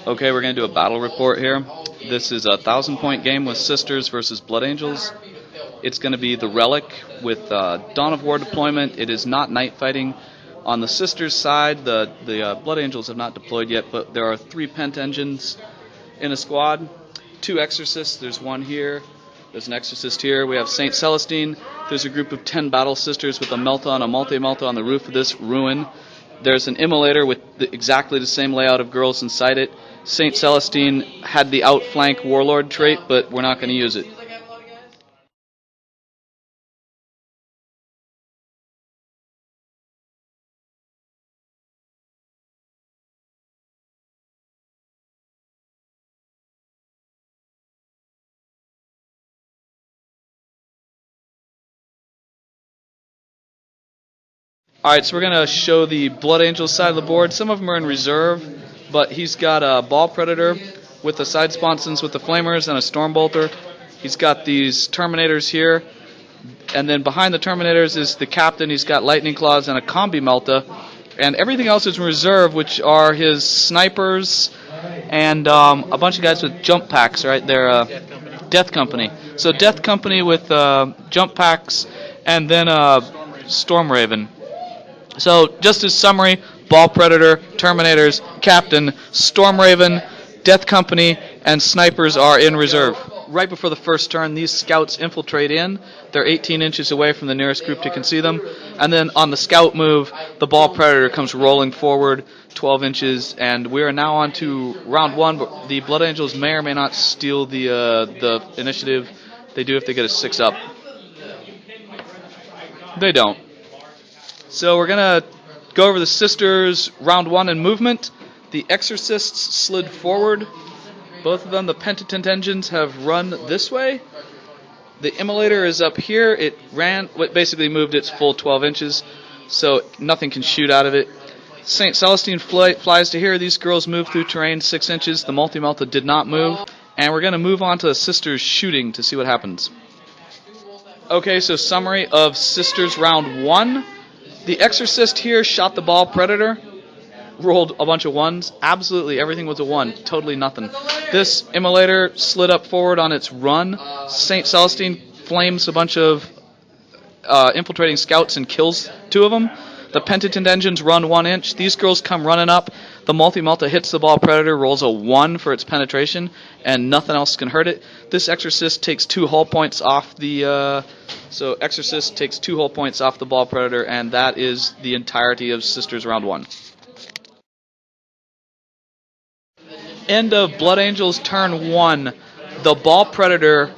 Okay, we're going to do a battle report here. This is a 1,000-point game with Sisters versus Blood Angels. It's going to be the Relic with Dawn of War deployment. It is not night fighting. On the Sisters side, the Blood Angels have not deployed yet, but there are 3 Pent engines in a squad, 2 Exorcists. There's one here. There's an Exorcist here. We have St. Celestine. There's a group of 10 Battle Sisters with a Melta and a Multi-Melta on the roof of this ruin. There's an Immolator with exactly the same layout of girls inside it. St. Celestine had the outflank Warlord trait, but we're not going to use it. Alright, so we're going to show the Blood Angels side of the board. Some of them are in reserve, but he's got a Ball Predator with the side sponsons with the Flamers and a Stormbolter. He's got these Terminators here, and then behind the Terminators is the Captain. He's got Lightning Claws and a Combi Melta, and everything else is in reserve, which are his Snipers and a bunch of guys with jump packs, right? They're Death Company. So Death Company with jump packs, and then Storm Raven. So, just as summary, Ball Predator, Terminators, Captain, Storm Raven, Death Company, and Snipers are in reserve. Right before the first turn, these scouts infiltrate in. They're 18 inches away from the nearest group to see them. And then on the scout move, the Ball Predator comes rolling forward 12 inches. And we are now on to round 1. But the Blood Angels may or may not steal the initiative. They do if they get a 6-up. They don't. So we're going to go over the Sisters round 1 in movement. The Exorcists slid forward. Both of them, the Penitent engines, have run this way. The Immolator is up here. It basically moved its full 12 inches, so nothing can shoot out of it. St. Celestine flies to here. These girls move through terrain 6 inches. The Multi-Melta did not move. And we're going to move on to the Sisters shooting to see what happens. Okay, so summary of Sisters round 1. The Exorcist here shot the Ball Predator, rolled a bunch of 1s. Absolutely everything was a 1, totally nothing. This Immolator slid up forward on its run. St. Celestine flames a bunch of infiltrating scouts and kills 2 of them. The Penitent engines run 1 inch. These girls come running up. The Multi-Melta hits the Ball Predator, rolls a 1 for its penetration, and nothing else can hurt it. This Exorcist takes 2 hull points off the... So Exorcist takes 2 hull points off the Ball Predator, and that is the entirety of Sisters round 1. End of Blood Angels turn 1. The Ball Predator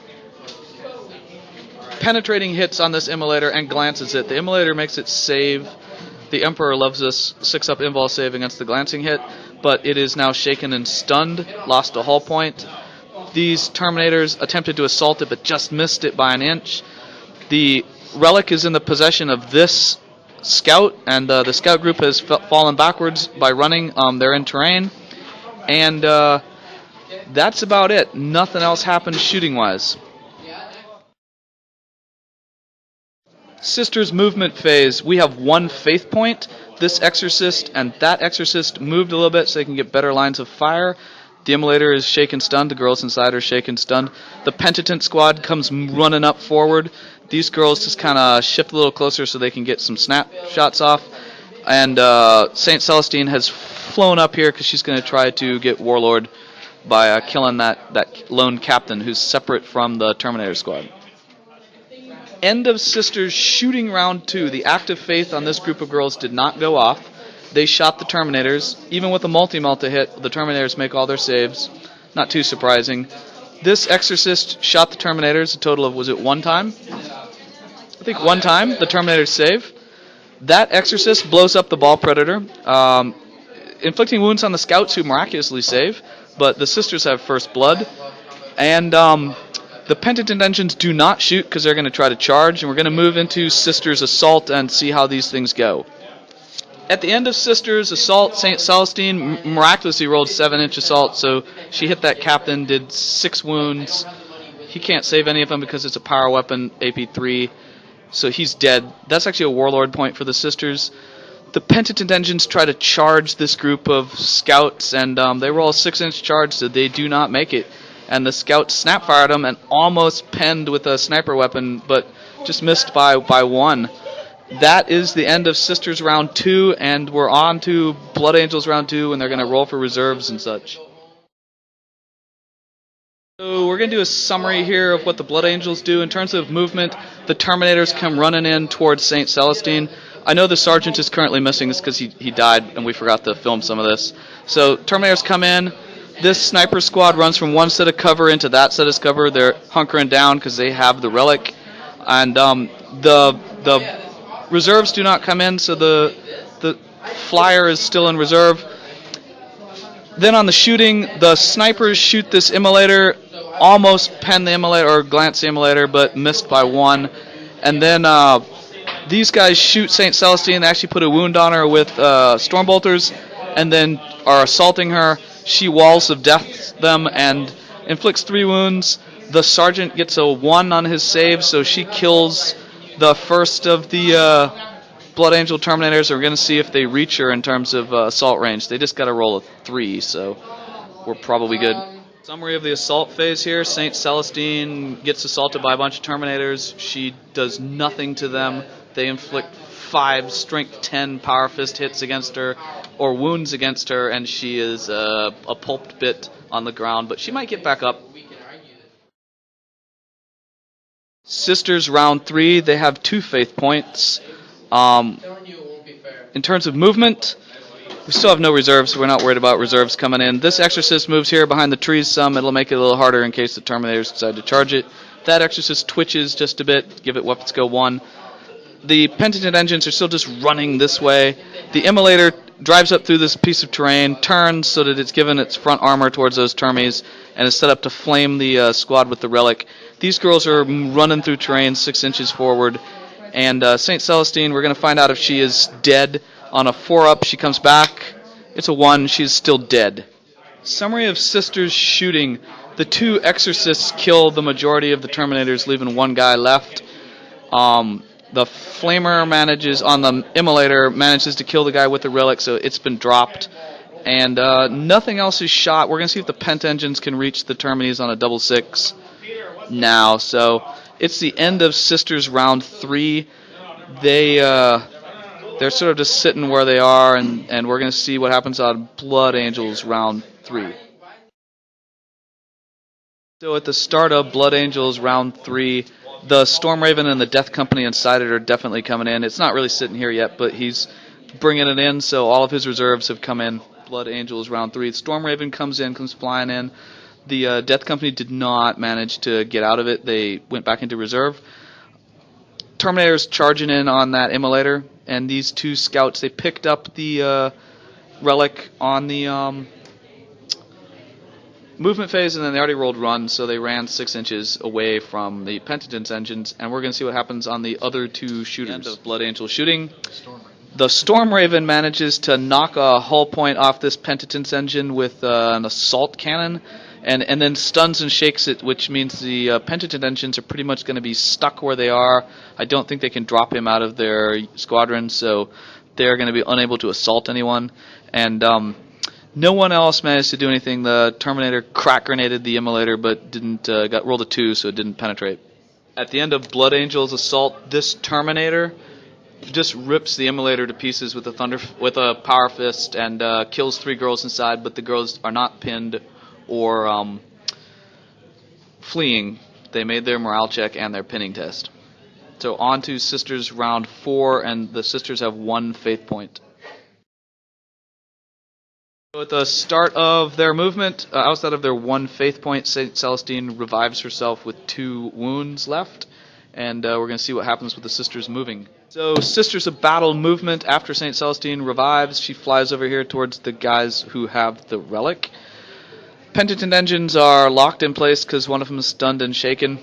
penetrating hits on this Immolator and glances it. The Immolator makes it save. The Emperor loves this 6-up invul save against the glancing hit, but it is now shaken and stunned, lost a hull point. These Terminators attempted to assault it, but just missed it by an inch. The Relic is in the possession of this Scout, and the Scout group has fallen backwards by running. They're in terrain, and that's about it. Nothing else happened shooting-wise. Sisters movement phase, we have 1 faith point. This Exorcist and that Exorcist moved a little bit so they can get better lines of fire. The Immolator is shaken stunned. The girls inside are shaken stunned. The Penitent squad comes running up forward. These girls just kind of shift a little closer so they can get some snap shots off. And St. Celestine has flown up here because she's going to try to get Warlord by killing that lone captain who's separate from the Terminator squad. End of Sisters shooting round 2. The active faith on this group of girls did not go off. They shot the Terminators. Even with a Multi-Melta hit, the Terminators make all their saves. Not too surprising. This Exorcist shot the Terminators a total of, was it 1 time? I think 1 time. The Terminators save. That Exorcist blows up the Ball Predator, inflicting wounds on the Scouts who miraculously save, but the Sisters have first blood. And the Penitent engines do not shoot because they're going to try to charge, and we're going to move into Sisters Assault and see how these things go. At the end of Sisters Assault, St. Celestine miraculously rolled 7-inch assault, so she hit that captain, did 6 wounds. He can't save any of them because it's a power weapon, AP3, so he's dead. That's actually a Warlord point for the Sisters. The penitent engines try to charge this group of scouts, and they roll a 6-inch charge, so they do not make it. And the scouts snap-fire at them and almost penned with a sniper weapon, but just missed by 1. That is the end of Sisters round 2, and we're on to Blood Angels round 2, and they're going to roll for reserves and such. So we're going to do a summary here of what the Blood Angels do. In terms of movement, the Terminators come running in towards St. Celestine. I know the Sergeant is currently missing this because he died, and we forgot to film some of this. So Terminators come in. This sniper squad runs from one set of cover into that set of cover. They're hunkering down because they have the relic. And the reserves do not come in, so the flyer is still in reserve. Then on the shooting, the snipers shoot this immolator, almost pen the immolator or glance the immolator, but missed by 1. And then these guys shoot St. Celestine. They actually put a wound on her with storm bolters, and then are assaulting her. She walls of death them and inflicts 3 wounds. The sergeant gets a 1 on his save, so she kills the first of the Blood Angel Terminators. We're going to see if they reach her in terms of assault range. They just got to roll a 3, so we're probably good. Summary of the assault phase here. St. Celestine gets assaulted by a bunch of Terminators. She does nothing to them. They inflict 5 strength 10 power fist hits against her, or wounds against her, and she is a pulped bit on the ground, but she might get back up. Sisters round 3, they have 2 faith points. In terms of movement, we still have no reserves, so we're not worried about reserves coming in. This Exorcist moves here behind the trees some. It'll make it a little harder in case the Terminators decide to charge it. That Exorcist twitches just a bit, give it weapon skill 1. The penitent engines are still just running this way. The immolator drives up through this piece of terrain, turns so that it's given its front armor towards those termies, and is set up to flame the squad with the relic. These girls are running through terrain 6 inches forward. And St. Celestine, we're going to find out if she is dead. On a 4-up, she comes back. It's a 1. She's still dead. Summary of Sisters shooting. The 2 Exorcists kill the majority of the Terminators, leaving 1 guy left. The Flamer manages, on the Immolator, manages to kill the guy with the relic, so it's been dropped. And nothing else is shot. We're going to see if the Pent engines can reach the Terminis on a 6-6 now. So it's the end of Sisters round 3. They're sort of just sitting where they are, and we're going to see what happens on Blood Angels round 3. So at the start of Blood Angels round 3, the Storm Raven and the Death Company inside it are definitely coming in. It's not really sitting here yet, but he's bringing it in, so all of his reserves have come in. Blood Angels round 3. The Storm Raven comes flying in. The Death Company did not manage to get out of it. They went back into reserve. Terminator's charging in on that immolator, and these 2 scouts, they picked up the relic on the movement phase, and then they already rolled run, so they ran 6 inches away from the Penitent's engines, and we're going to see what happens on the other 2 shooters. End of Blood Angel shooting. The Storm Raven manages to knock a hull point off this Penitent's engine with an assault cannon, and then stuns and shakes it, which means the Penitent engines are pretty much going to be stuck where they are. I don't think they can drop him out of their squadron, so they're going to be unable to assault anyone. And no one else managed to do anything. The Terminator crack grenaded the immolator, but didn't rolled a 2, so it didn't penetrate. At the end of Blood Angel's assault, this Terminator just rips the immolator to pieces with a power fist and kills 3 girls inside, but the girls are not pinned or fleeing. They made their morale check and their pinning test. So on to Sisters round 4, and the Sisters have 1 faith point. So at the start of their movement, outside of their 1 faith point, St. Celestine revives herself with 2 wounds left, and we're going to see what happens with the Sisters moving. So Sisters of Battle movement. After St. Celestine revives, she flies over here towards the guys who have the relic. Penitent engines are locked in place because one of them is stunned and shaken.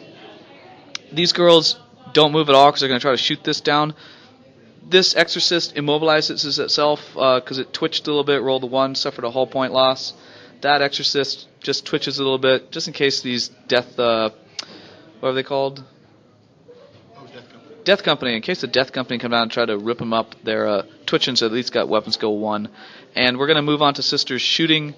These girls don't move at all because they're going to try to shoot this down. This Exorcist immobilizes itself because it twitched a little bit, rolled a 1, suffered a hull point loss. That Exorcist just twitches a little bit, just in case these death... what are they called? Death Company. In case the Death Company come down and try to rip them up, they're twitching, so at least got weapon skill 1. And we're going to move on to Sisters shooting.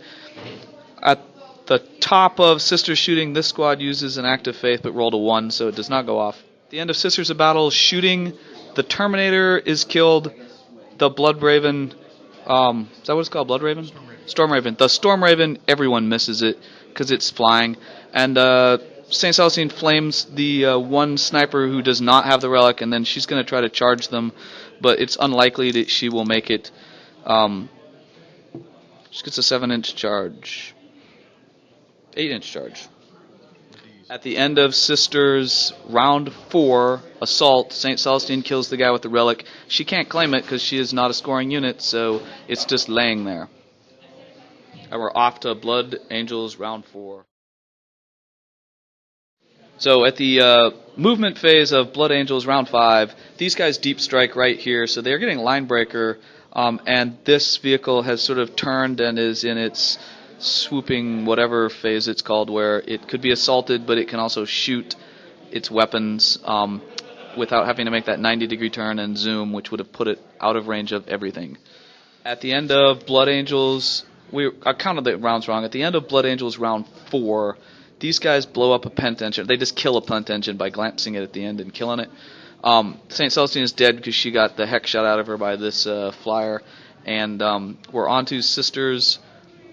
At the top of Sisters shooting, this squad uses an active faith but rolled a 1, so it does not go off. At the end of Sisters of Battle shooting, the Terminator is killed. The Blood Raven, is that what it's called, Blood Raven? Storm Raven. The Storm Raven, everyone misses it because it's flying. And St. Celestine flames the one sniper who does not have the relic, and then she's going to try to charge them, but it's unlikely that she will make it. She gets a 7-inch charge. 8-inch charge. At the end of Sisters round 4 assault, St. Celestine kills the guy with the relic. She can't claim it because she is not a scoring unit, so it's just laying there. And we're off to Blood Angels round 4. So at the movement phase of Blood Angels round 5, these guys deep strike right here, so they're getting line breaker, and this vehicle has sort of turned and is in its swooping whatever phase it's called, where it could be assaulted, but it can also shoot its weapons without having to make that 90-degree turn and zoom, which would have put it out of range of everything. At the end of Blood Angels, I counted the rounds wrong. At the end of Blood Angels round 4, these guys blow up a pent engine. They just kill a pent engine by glancing it at the end and killing it. St. Celestine is dead because she got the heck shot out of her by this flyer. And we're on to Sisters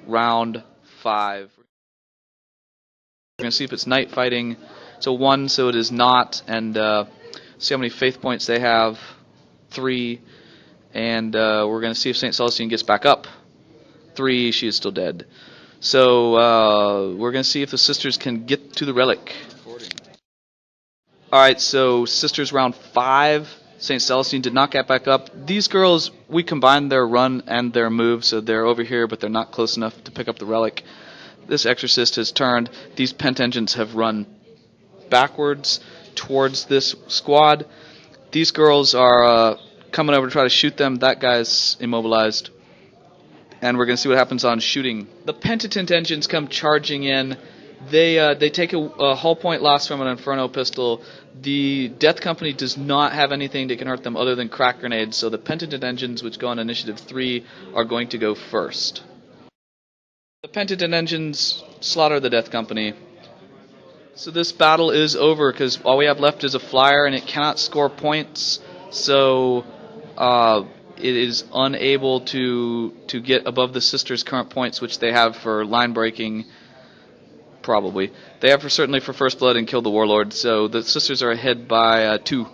round 5. We're going to see if it's night fighting. So 1, so it is not. And see how many faith points they have. 3. And we're going to see if St. Celestine gets back up. 3, she is still dead. So we're going to see if the Sisters can get to the relic. Alright, so Sisters round 5. St. Celestine did not get back up. These girls, we combined their run and their move, so they're over here, but they're not close enough to pick up the relic. This Exorcist has turned. These pent engines have run backwards towards this squad. These girls are coming over to try to shoot them. That guy's immobilized. And we're going to see what happens on shooting. The penitent engines come charging in. They take a hull point loss from an Inferno pistol. The Death Company does not have anything that can hurt them other than crack grenades, so the penitent engines, which go on initiative 3, are going to go first. The penitent engines slaughter the Death Company. So this battle is over because all we have left is a flyer, and it cannot score points, so it is unable to get above the Sisters' current points, which they have for line breaking. Probably. They have certainly for First Blood and Kill the Warlord, so the Sisters are ahead by 2.